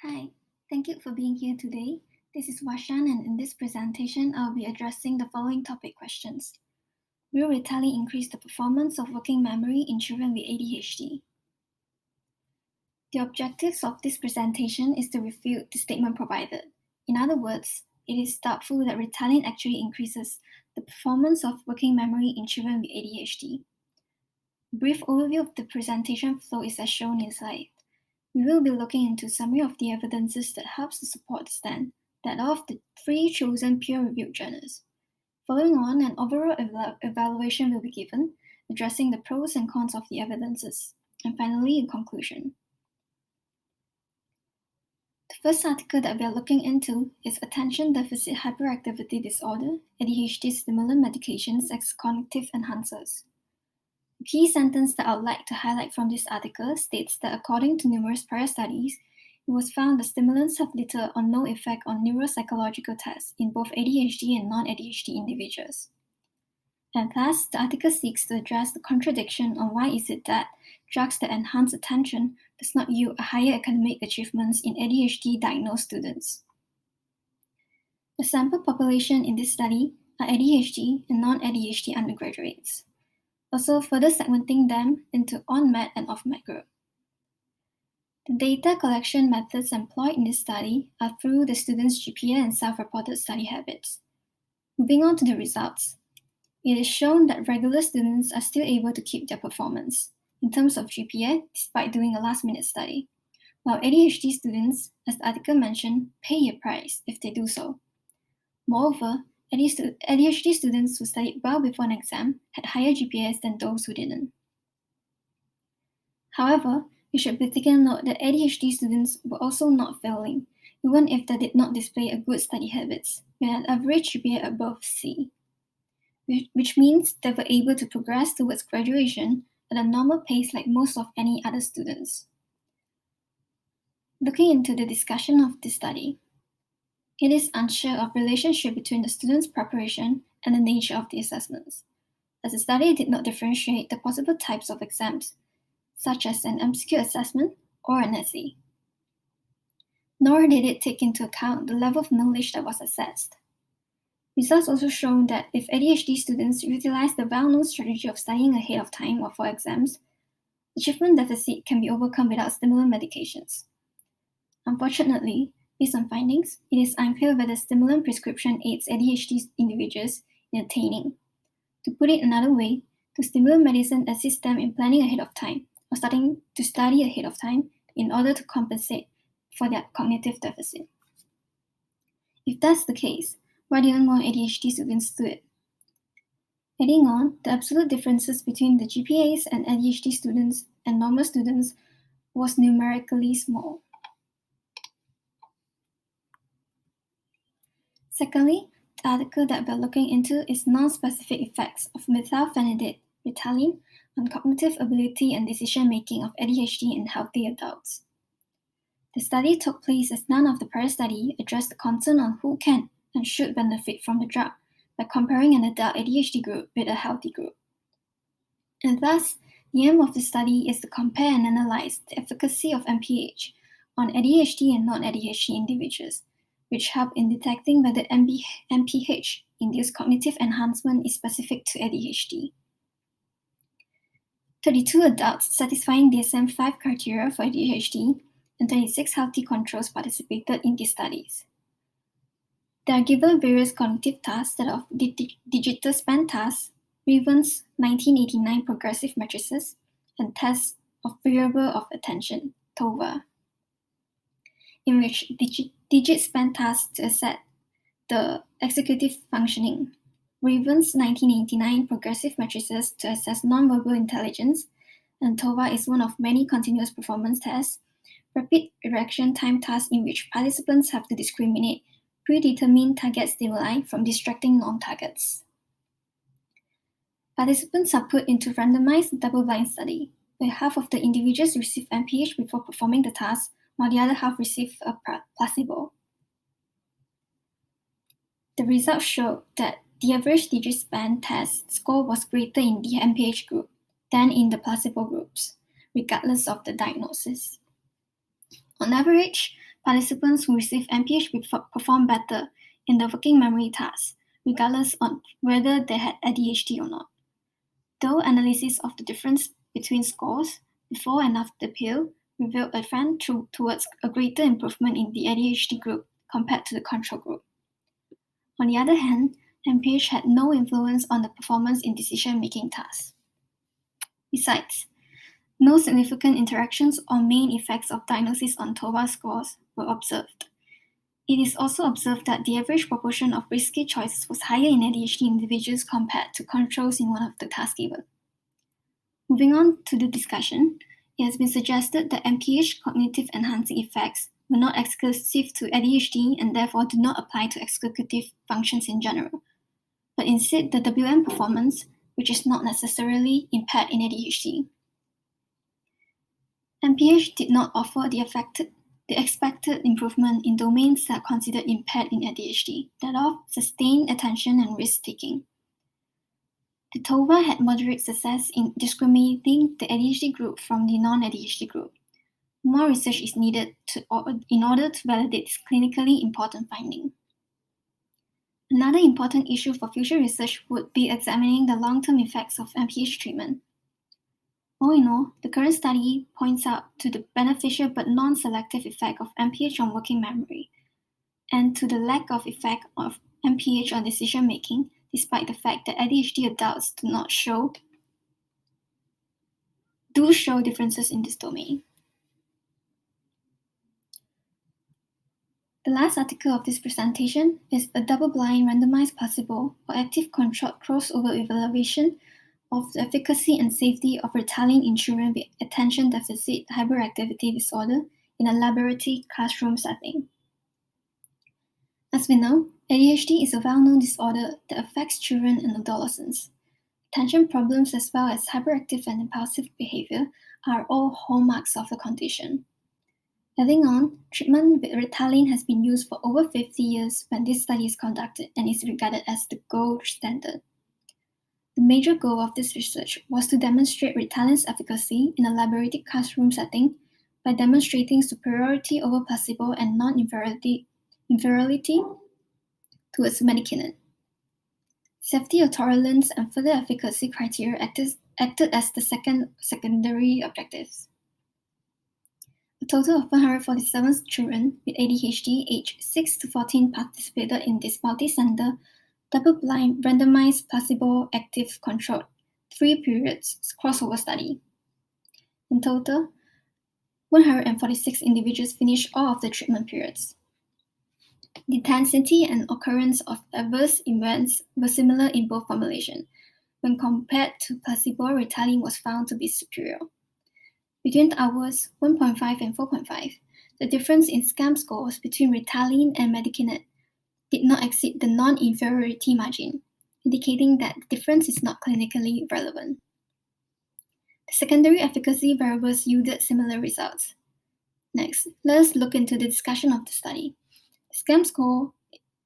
Hi, thank you for being here today. This is Washan, and in this presentation, I'll be addressing the following topic questions. Will Ritalin increase the performance of working memory in children with ADHD? The objectives of this presentation is to refute the statement provided. In other words, it is doubtful that Ritalin actually increases the performance of working memory in children with ADHD. A brief overview of the presentation flow is as shown in slide. We will be looking into summary of the evidences that helps to support the stand that of the 3 chosen peer-reviewed journals. Following on, an overall evaluation will be given, addressing the pros and cons of the evidences, and finally, in conclusion. The first article that we are looking into is Attention Deficit Hyperactivity Disorder, ADHD Stimulant Medications as Cognitive Enhancers. The key sentence that I would like to highlight from this article states that according to numerous prior studies, it was found that stimulants have little or no effect on neuropsychological tests in both ADHD and non-ADHD individuals. And thus, the article seeks to address the contradiction on why is it that drugs that enhance attention does not yield a higher academic achievements in ADHD diagnosed students. The sample population in this study are ADHD and non-ADHD undergraduates, also further segmenting them into on-med and off-med group. The data collection methods employed in this study are through the students' GPA and self-reported study habits. Moving on to the results, it is shown that regular students are still able to keep their performance in terms of GPA despite doing a last-minute study, while ADHD students, as the article mentioned, pay a price if they do so. Moreover, ADHD students who studied well before an exam had higher GPAs than those who didn't. However, it should be taken note that ADHD students were also not failing, even if they did not display a good study habits, with an average GPA above C, which means they were able to progress towards graduation at a normal pace like most of any other students. Looking into the discussion of this study, it is unsure of relationship between the students' preparation and the nature of the assessments, as the study did not differentiate the possible types of exams, such as an MCQ assessment or an essay. Nor did it take into account the level of knowledge that was assessed. Results also show that if ADHD students utilize the well-known strategy of studying ahead of time or for exams, achievement deficit can be overcome without stimulant medications. Unfortunately, based on findings, it is unclear whether stimulant prescription aids ADHD individuals in attaining. To put it another way, the stimulant medicine assists them in planning ahead of time or starting to study ahead of time in order to compensate for their cognitive deficit. If that's the case, why didn't more ADHD students do it? Adding on, the absolute differences between the GPAs and ADHD students and normal students was numerically small. Secondly, the article that we're looking into is non-specific effects of methylphenidate, Ritalin, on cognitive ability and decision-making of ADHD in healthy adults. The study took place as none of the prior study addressed the concern on who can and should benefit from the drug by comparing an adult ADHD group with a healthy group. And thus, the aim of the study is to compare and analyze the efficacy of MPH on ADHD and non-ADHD individuals, which help in detecting whether MPH-induced cognitive enhancement is specific to ADHD. 32 adults satisfying DSM-5 criteria for ADHD and 26 healthy controls participated in these studies. They are given various cognitive tasks that are digital span tasks, Raven's 1989 progressive matrices, and tests of variable of attention, TOVA, in which digit span tasks to assess the executive functioning, Raven's 1989 progressive matrices to assess nonverbal intelligence, and TOVA is one of many continuous performance tests, rapid reaction time tasks in which participants have to discriminate predetermined target stimuli from distracting non-targets. Participants are put into randomized double-blind study, where half of the individuals receive MPH before performing the task, while the other half receive a placebo. The results showed that the average digit span test score was greater in the MPH group than in the placebo groups, regardless of the diagnosis. On average, participants who received MPH performed better in the working memory task, regardless of whether they had ADHD or not. Though analysis of the difference between scores before and after the pill revealed a trend towards a greater improvement in the ADHD group compared to the control group. On the other hand, MPH had no influence on the performance in decision-making tasks. Besides, no significant interactions or main effects of diagnosis on TOVA scores were observed. It is also observed that the average proportion of risky choices was higher in ADHD individuals compared to controls in one of the tasks given. Moving on to the discussion, it has been suggested that MPH cognitive enhancing effects were not exclusive to ADHD and therefore do not apply to executive functions in general, but instead the WM performance, which is not necessarily impaired in ADHD. MPH did not offer the expected improvement in domains that are considered impaired in ADHD, that of sustained attention and risk-taking. The TOVA had moderate success in discriminating the ADHD group from the non-ADHD group. More research is needed in order to validate this clinically important finding. Another important issue for future research would be examining the long-term effects of MPH treatment. All in all, the current study points out to the beneficial but non-selective effect of MPH on working memory, and to the lack of effect of MPH on decision-making, despite the fact that ADHD adults do show differences in this domain. The last article of this presentation is a double-blind randomized placebo or active controlled crossover evaluation of the efficacy and safety of Ritalin in children with attention deficit hyperactivity disorder in a laboratory classroom setting. As we know, ADHD is a well-known disorder that affects children and adolescents. Attention problems as well as hyperactive and impulsive behavior are all hallmarks of the condition. Adding on, treatment with Ritalin has been used for over 50 years when this study is conducted and is regarded as the gold standard. The major goal of this research was to demonstrate Ritalin's efficacy in a laboratory classroom setting by demonstrating superiority over placebo and non-inferiority towards medicinate. Safety or tolerance and further efficacy criteria acted as the secondary objectives. A total of 147 children with ADHD aged 6 to 14 participated in this multi-center, double-blind, randomized, placebo-active controlled 3 periods crossover study. In total, 146 individuals finished all of the treatment periods. The intensity and occurrence of adverse events were similar in both formulations. When compared to placebo, Ritalin was found to be superior. Between the hours 1.5 and 4.5, the difference in SCAM scores between Ritalin and medicinate did not exceed the non-inferiority margin, indicating that the difference is not clinically relevant. The secondary efficacy variables yielded similar results. Next, let us look into the discussion of the study. The SCAM score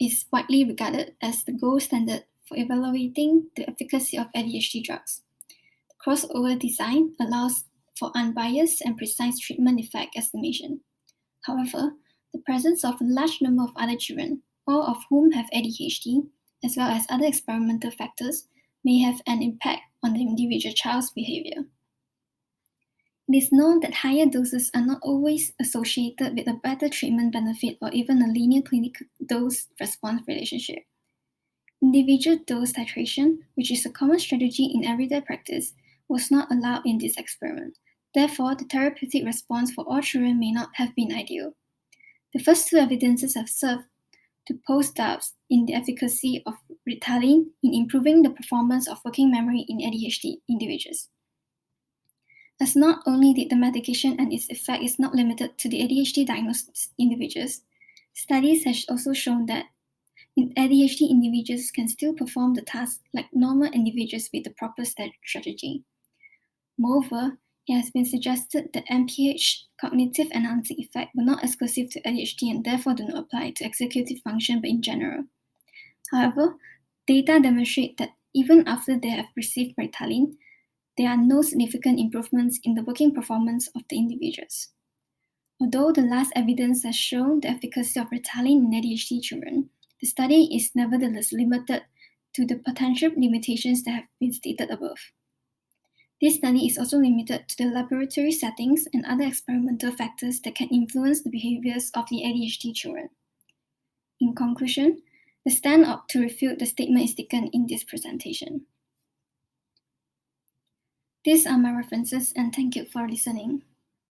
is widely regarded as the gold standard for evaluating the efficacy of ADHD drugs. The crossover design allows for unbiased and precise treatment effect estimation. However, the presence of a large number of other children, all of whom have ADHD, as well as other experimental factors, may have an impact on the individual child's behavior. It is known that higher doses are not always associated with a better treatment benefit or even a linear clinical dose-response relationship. Individual dose titration, which is a common strategy in everyday practice, was not allowed in this experiment. Therefore, the therapeutic response for all children may not have been ideal. The first 2 evidences have served to pose doubts in the efficacy of Ritalin in improving the performance of working memory in ADHD individuals. As not only did the medication and its effect is not limited to the ADHD diagnosed individuals, studies have also shown that ADHD individuals can still perform the task like normal individuals with the proper strategy. Moreover, it has been suggested that MPH cognitive enhancing effect were not exclusive to ADHD and therefore do not apply to executive function but in general. However, data demonstrate that even after they have received Ritalin, there are no significant improvements in the working performance of the individuals. Although the last evidence has shown the efficacy of Ritalin in ADHD children, the study is nevertheless limited to the potential limitations that have been stated above. This study is also limited to the laboratory settings and other experimental factors that can influence the behaviors of the ADHD children. In conclusion, the stand up to refute the statement is taken in this presentation. These are my references, and thank you for listening.